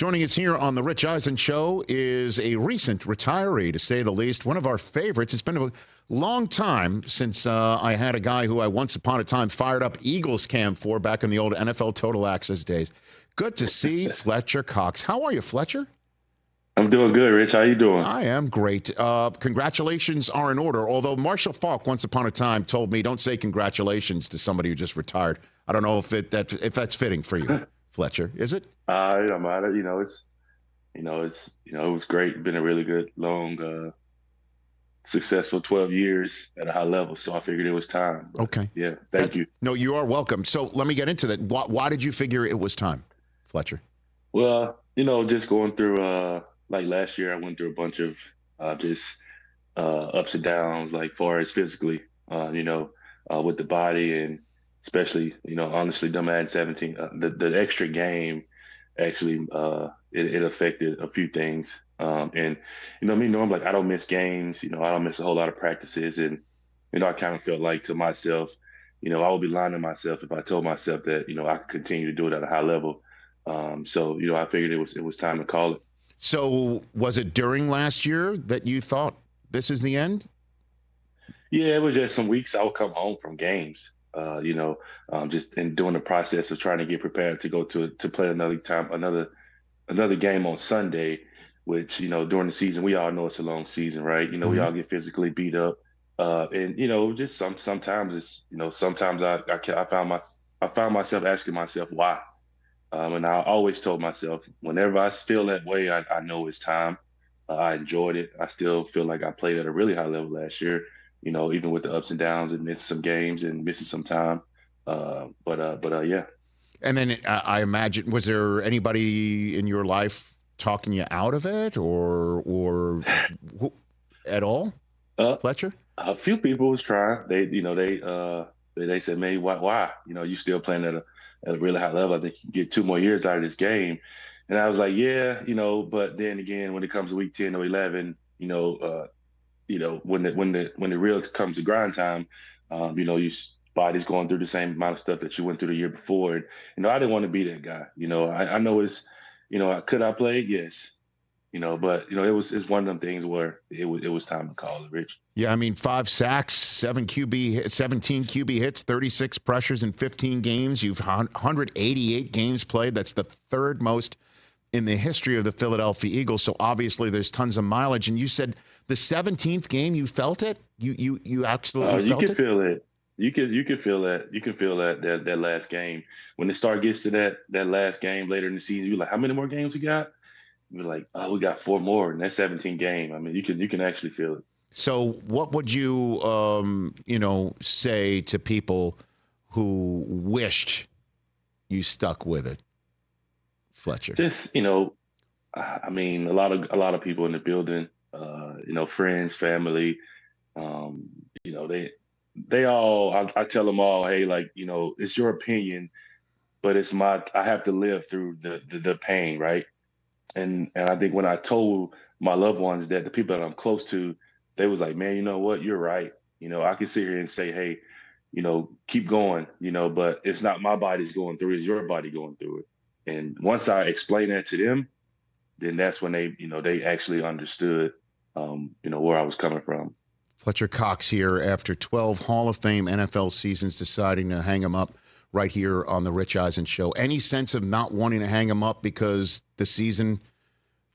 Joining us here on the Rich Eisen Show is a recent retiree, to say the least, one of our favorites. It's been a long time since I had a guy who I once upon a time fired up Eagles cam for back in the old NFL Total Access days. Good to see Fletcher Cox. How are you, Fletcher? I'm doing good, Rich. How you doing? I am great. Congratulations are in order, although Marshall Faulk once upon a time told me don't say congratulations to somebody who just retired. I don't know if that's fitting for you, Fletcher. Is it? I'm at it. It was great. Been a really good, long, successful 12 years at a high level. So I figured it was time. But, okay. Yeah. Thank you. No, you are welcome. So let me get into that. Why did you figure it was time, Fletcher? Well, just going through, like last year, I went through a bunch of just ups and downs, like far as physically, with the body and especially, honestly, dumb Madden 17, the extra game actually it affected a few things. And me knowing like I don't miss games, I don't miss a whole lot of practices, and I kind of felt like to myself, I would be lying to myself if I told myself that I could continue to do it at a high level. So I figured it was time to call it. So was it during last year that you thought this is the end? Yeah, it was just some weeks I would come home from games. Just in doing the process of trying to get prepared to go to play another game on Sunday, which during the season we all know it's a long season, right? We all get physically beat up, and just sometimes it's sometimes I found myself asking myself why, and I always told myself whenever I feel that way, I know it's time. I enjoyed it. I still feel like I played at a really high level last year. Even with the ups and downs and missing some games and missing some time. But yeah. And then I imagine, was there anybody in your life talking you out of it or at all, Fletcher? A few people was trying. They said, man, why? You still playing at a really high level. I think you can get 2 more years out of this game. And I was like, yeah, but then again, when it comes to week 10 or 11, when the real comes to grind time, your body's going through the same amount of stuff that you went through the year before. And, I didn't want to be that guy. I know it's, could I play? Yes. But it's one of them things where it was time to call it, Rich. Yeah, I mean, 5 sacks, 17 QB hits, 36 pressures in 15 games. You've 188 games played. That's the third most in the history of the Philadelphia Eagles. So obviously there's tons of mileage. And you said the 17th game, you felt it? You absolutely felt it? You can feel it. You can feel that. You can feel that last game. When the start gets to that last game later in the season, you're like, how many more games we got? You're like, oh, we got 4 more in that 17 game. I mean, you can actually feel it. So what would you say to people who wished you stuck with it, Fletcher? Just, I mean, a lot of people in the building, friends, family, they all, I tell them all, hey, like, it's your opinion, but I have to live through the pain, right? And I think when I told my loved ones that, the people that I'm close to, they was like, man, you know what? You're right. I can sit here and say, hey, keep going, but it's not my body's going through it, it's your body going through it. And once I explained that to them, then that's when they actually understood, where I was coming from. Fletcher Cox here after 12 Hall of Fame NFL seasons, deciding to hang him up right here on the Rich Eisen Show. Any sense of not wanting to hang him up because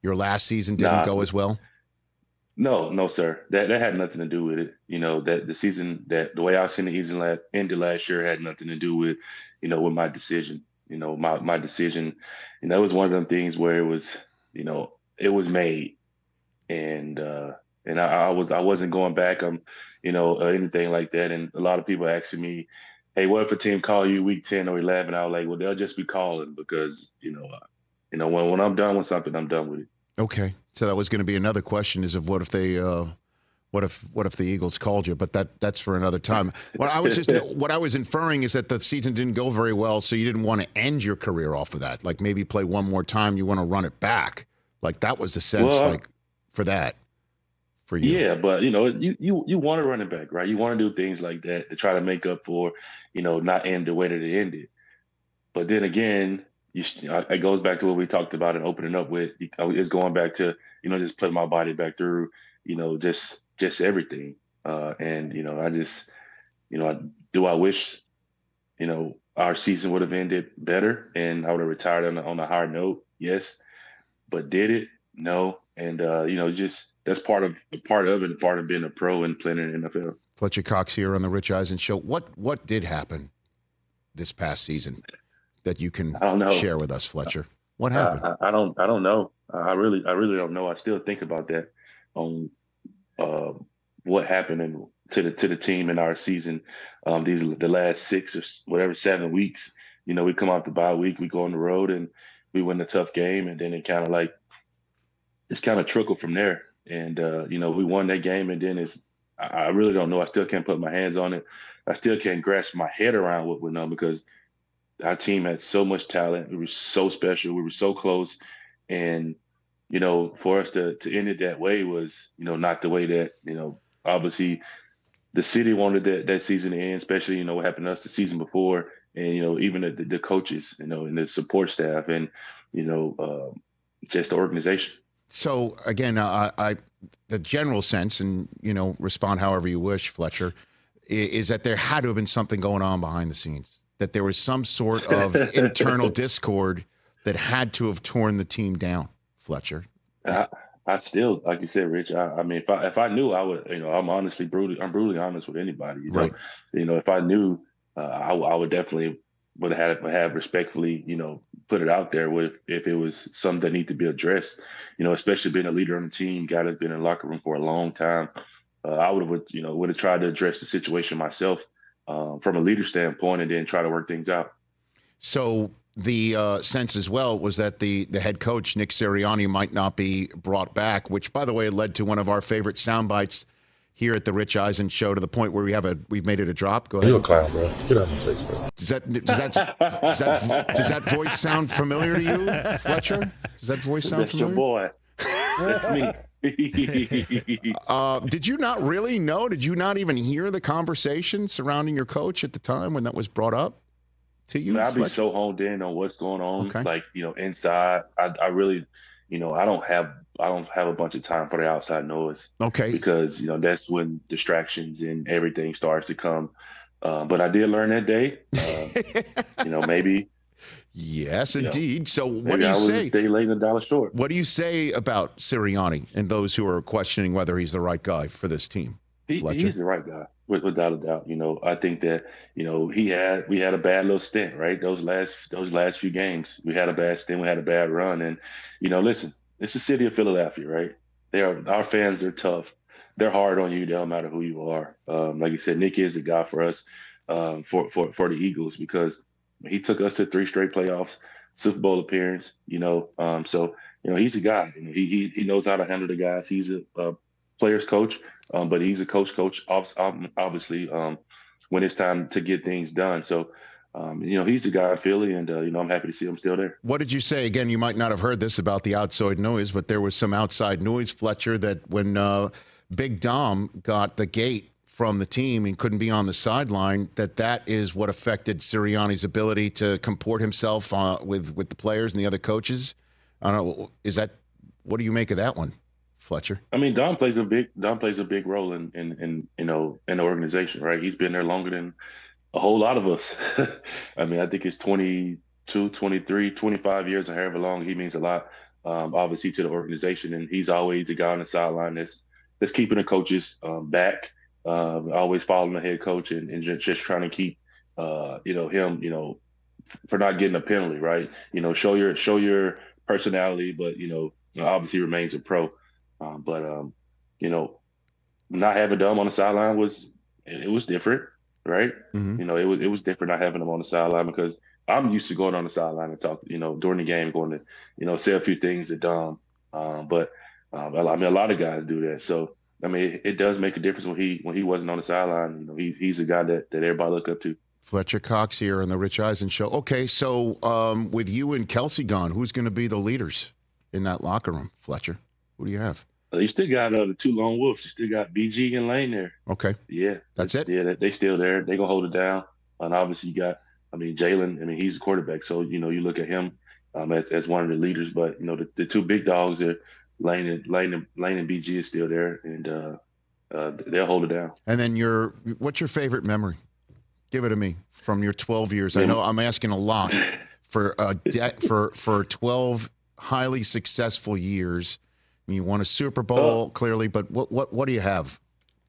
your last season didn't go as well? No, sir. That had nothing to do with it. That the season, the way I seen the season ended last year had nothing to do with, with my decision. My decision, it was one of them things where it was, it was made, and I wasn't going back on, anything like that. And a lot of people asking me, hey, what if a team call you week 10 or 11? I was like, well, they'll just be calling because, when I'm done with something, I'm done with it. Okay. So that was going to be another question is of what if they, what if the Eagles called you? But that's for another time. What I was inferring is that the season didn't go very well, so you didn't want to end your career off of that. Like maybe play one more time, you want to run it back. Like that was the sense, for that. For you. Yeah, but you want to run it back, right? You want to do things like that to try to make up for, not end the way that it ended. But then again, it goes back to what we talked about and opening up with. It's going back to, just putting my body back through, just everything. And, I just, I wish, our season would have ended better and I would have retired on a higher note. Yes. But did it? No. And, just that's part of it, part of being a pro and playing in the NFL. Fletcher Cox here on the Rich Eisen Show. What did happen this past season that you can share with us, Fletcher? What happened? I don't know. I really don't know. I still think about that on what happened to the team in our season. The last 6 or 7 weeks. We come out the bye week, we go on the road and we win a tough game, and then it's kind of trickled from there. And we won that game, and then I really don't know. I still can't put my hands on it. I still can't grasp my head around what went on because our team had so much talent. We were so special. We were so close. And, for us to end it that way was, not the way that, obviously the city wanted that season to end, especially, what happened to us the season before. And, even the coaches, and the support staff and, just the organization. So, again, the general sense, and, respond however you wish, Fletcher, is that there had to have been something going on behind the scenes, that there was some sort of internal discord that had to have torn the team down, Fletcher. I still, like you said, Rich, I mean, if I knew, I would, I'm brutally honest with anybody, right. If I knew, I would definitely would have respectfully, put it out there if it was something that needed to be addressed, especially being a leader on the team, guy that's been in the locker room for a long time. I would have tried to address the situation myself from a leader standpoint and then try to work things out. So the sense as well was that the head coach, Nick Sirianni, might not be brought back, which, by the way, led to one of our favorite sound bites here at the Rich Eisen Show, to the point where we've made it a drop. Go ahead. You're a clown, bro. Get out of my face, bro. Does that voice sound familiar to you, Fletcher? Does that voice sound familiar? That's your boy. That's me. Did you not really know? Did you not even hear the conversation surrounding your coach at the time when that was brought up to you? I'd be so honed in on what's going on, okay. Inside. I really, I don't have a bunch of time for the outside noise. Okay. Because that's when distractions and everything starts to come. But I did learn that day. Maybe. Yes, indeed. So what do you say? I was a day late and $1 short. What do you say about Sirianni and those who are questioning whether he's the right guy for this team? He's the right guy, without a doubt. I think that we had a bad little stint, right? Those last few games, we had a bad stint, we had a bad run, and listen, it's the city of Philadelphia, right? Our fans are tough. They're hard on you. They don't matter who you are. Like you said, Nick is the guy for us, for the Eagles, because he took us to 3 straight playoffs, Super Bowl appearance. So he's a guy. He knows how to handle the guys. He's a players coach, but he's a coach. Obviously, when it's time to get things done. So. He's the guy in Philly, and, I'm happy to see him still there. What did you say? Again, you might not have heard this about the outside noise, but there was some outside noise, Fletcher, that when Big Dom got the gate from the team and couldn't be on the sideline, that is what affected Sirianni's ability to comport himself with the players and the other coaches. I don't know. What do you make of that one, Fletcher? I mean, Don plays a big role in the organization, right? He's been there longer than a whole lot of us. I mean, I think it's 22, 23, 25 years, or however long. He means a lot, obviously, to the organization. And he's always a guy on the sideline that's keeping the coaches back, always following the head coach and just trying to keep, him, for not getting a penalty, right? Show your personality, but, obviously remains a pro. But not having Dom on the sideline was different. Right. Mm-hmm. It was different not having him on the sideline, because I'm used to going on the sideline and talk, during the game, going to, say a few things to Dom. But a lot of guys do that. So, I mean, it does make a difference when he wasn't on the sideline. He's a guy that everybody look up to. Fletcher Cox here on the Rich Eisen Show. Okay. So with you and Kelsey gone, who's going to be the leaders in that locker room, Fletcher? Who do you have? You still got the 2 lone wolves. You still got BG and Lane there. Okay. Yeah. That's it? Yeah, they still there. They going to hold it down. And obviously you got, Jalen, he's a quarterback. So, you look at him, as one of the leaders. But the two big dogs are Lane and BG is still there, and they'll hold it down. And then what's your favorite memory? Give it to me from your 12 years. I know I'm asking a lot for 12 highly successful years. You won a Super Bowl, clearly, but what do you have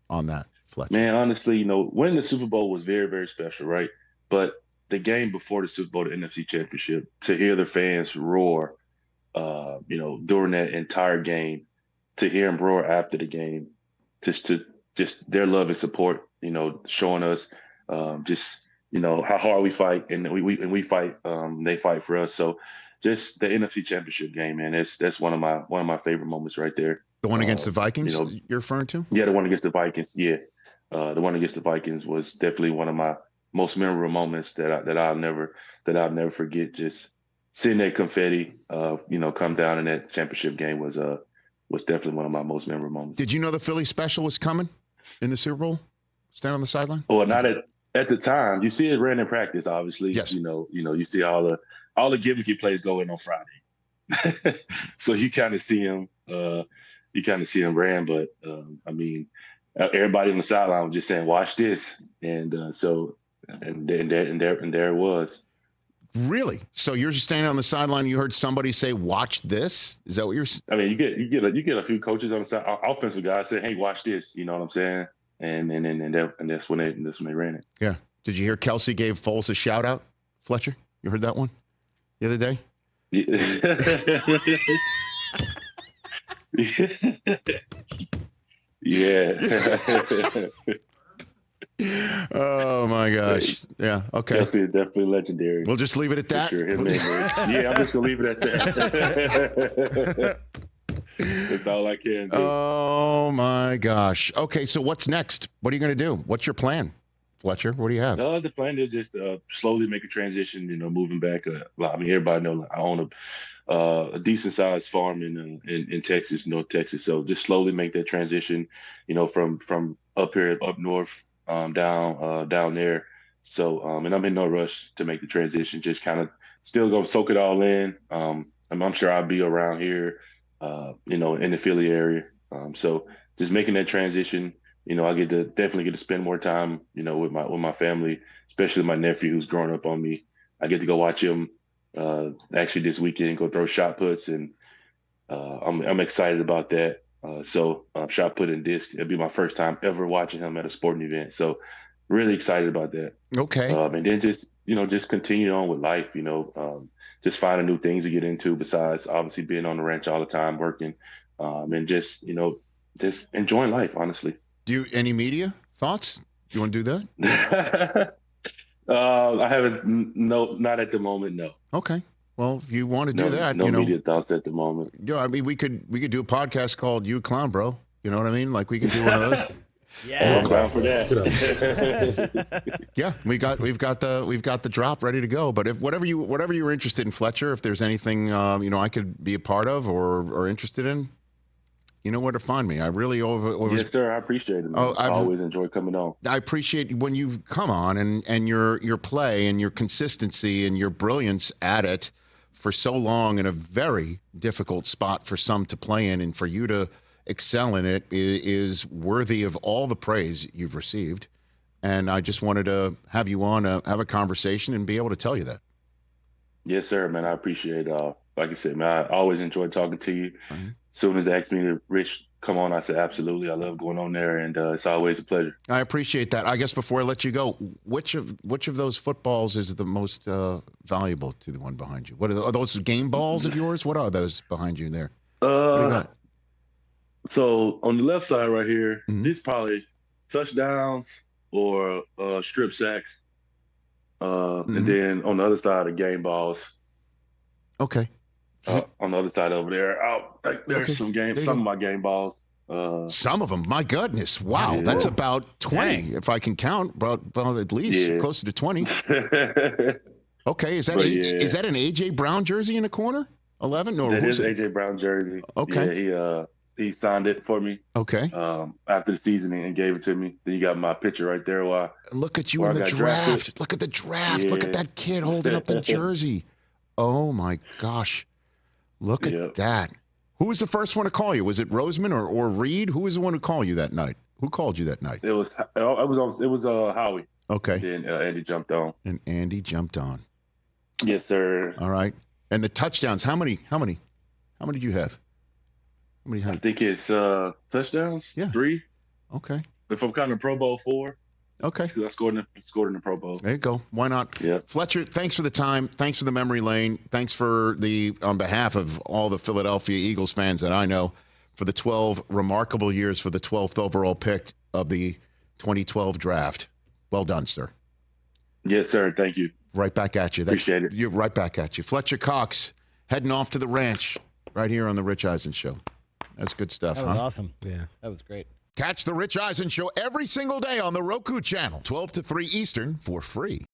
on that, Fletcher? Man, honestly, winning the Super Bowl was very, very special, right? But the game before the Super Bowl, the NFC Championship, to hear the fans roar, during that entire game, to hear them roar after the game, just their love and support, showing us how hard we fight, and we fight, they fight for us. So just the NFC Championship game, man, that's one of my favorite moments right there. The one against the Vikings, you're referring to? Yeah, the one against the Vikings. Yeah, the one against the Vikings was definitely one of my most memorable moments that I'll never forget. Just seeing that confetti, come down in that championship game was definitely one of my most memorable moments. Did you know the Philly special was coming in the Super Bowl? Stand on the sideline? Well, not at the time. You see it ran in practice, obviously. Yes. You see all the gimmicky plays go in on Friday. So you kind of see him. You kind of see him ran, but everybody on the sideline was just saying, "Watch this," and there it was. Really? So you're just standing on the sideline. You heard somebody say, "Watch this." Is that what you're? I mean, you get a few coaches on the side, offensive guys say, "Hey, watch this." You know what I'm saying? And that's when they ran it. Yeah. Did you hear Kelsey gave Foles a shout out, Fletcher? You heard that one the other day? Yeah. Oh my gosh. Yeah. Okay. Kelsey is definitely legendary. We'll just leave it at that. For sure. Yeah, I'm just gonna leave it at that. That's all I can do. Oh my gosh. Okay, so what's next? What are you going to do? What's your plan, Fletcher? What do you have? The plan is just slowly make a transition. Moving back. Everybody knows I own a decent sized farm in Texas, North Texas. So just slowly make that transition. From up here, up north, down there. So and I'm in no rush to make the transition. Just kind of still go soak it all in. I'm sure I'll be around here. In the Philly area. So just making that transition, I definitely get to spend more time, with my family, especially my nephew who's growing up on me. I get to go watch him actually this weekend, go throw shot puts, and I'm excited about that. So shot put and disc, it'll be my first time ever watching him at a sporting event. So really excited about that. Okay. And then just continue on with life, just finding new things to get into besides obviously being on the ranch all the time, working, and just enjoying life, honestly. Any media thoughts? You want to do that? I haven't, not at the moment, no. Okay. Well, if you want to do that, no media thoughts at the moment. Yeah, I mean, we could do a podcast called "You Clown Bro." You know what I mean? Like we could do one of those. Yeah, I'm down for that. Yeah, we've got the drop ready to go. But if whatever you're interested in, Fletcher, if there's anything I could be a part of or interested in, you know where to find me. I really yes, sir. I appreciate it, man. I always enjoy coming on. I appreciate when you come on and your play and your consistency and your brilliance at it for so long in a very difficult spot for some to play in, and for you to excel in it is worthy of all the praise you've received. And I just wanted to have you on, have a conversation and be able to tell you that. Yes, sir, man. I appreciate it. Like I said, man, I always enjoy talking to you. Mm-hmm. As soon as they asked me to, Rich, come on, I said, absolutely. I love going on there, and it's always a pleasure. I appreciate that. I guess before I let you go, which of those footballs is the most valuable to the one behind you? What are those game balls of yours? What are those behind you there? What do you got? So on the left side right here, these probably touchdowns or strip sacks. And then on the other side, the game balls. Okay. On the other side over there, there's some of my game balls. Some of them, my goodness, wow, yeah. That's about 20, if I can count, about at least closer to 20. Okay, is that is that an AJ Brown jersey in the corner? 11? Or that is AJ Brown jersey. Okay. Yeah, he signed it for me. Okay. After the season and gave it to me. Then you got my picture right there. Look at you in the draft. Look at the draft. Yeah. Look at that kid holding up the jersey. Oh, my gosh. Look at that. Who was the first one to call you? Was it Roseman or Reed? Who was the one who called you that night? Who called you that night? It was Howie. Okay. Then Andy jumped on. And Andy jumped on. Yes, sir. All right. And the touchdowns, how many did you have? How many? I think it's touchdowns. Yeah. 3. Okay. If I'm counting Pro Bowl, 4. Okay. Because I scored in the Pro Bowl. There you go. Why not? Yeah. Fletcher, thanks for the time. Thanks for the memory lane. Thanks on behalf of all the Philadelphia Eagles fans that I know, for the 12 remarkable years for the 12th overall pick of the 2012 draft. Well done, sir. Yes, sir. Thank you. Right back at you. Appreciate it. You're right back at you. Fletcher Cox heading off to the ranch right here on the Rich Eisen Show. That's good stuff, That was awesome. Yeah. That was great. Catch the Rich Eisen Show every single day on the Roku channel, 12 to 3 Eastern, for free.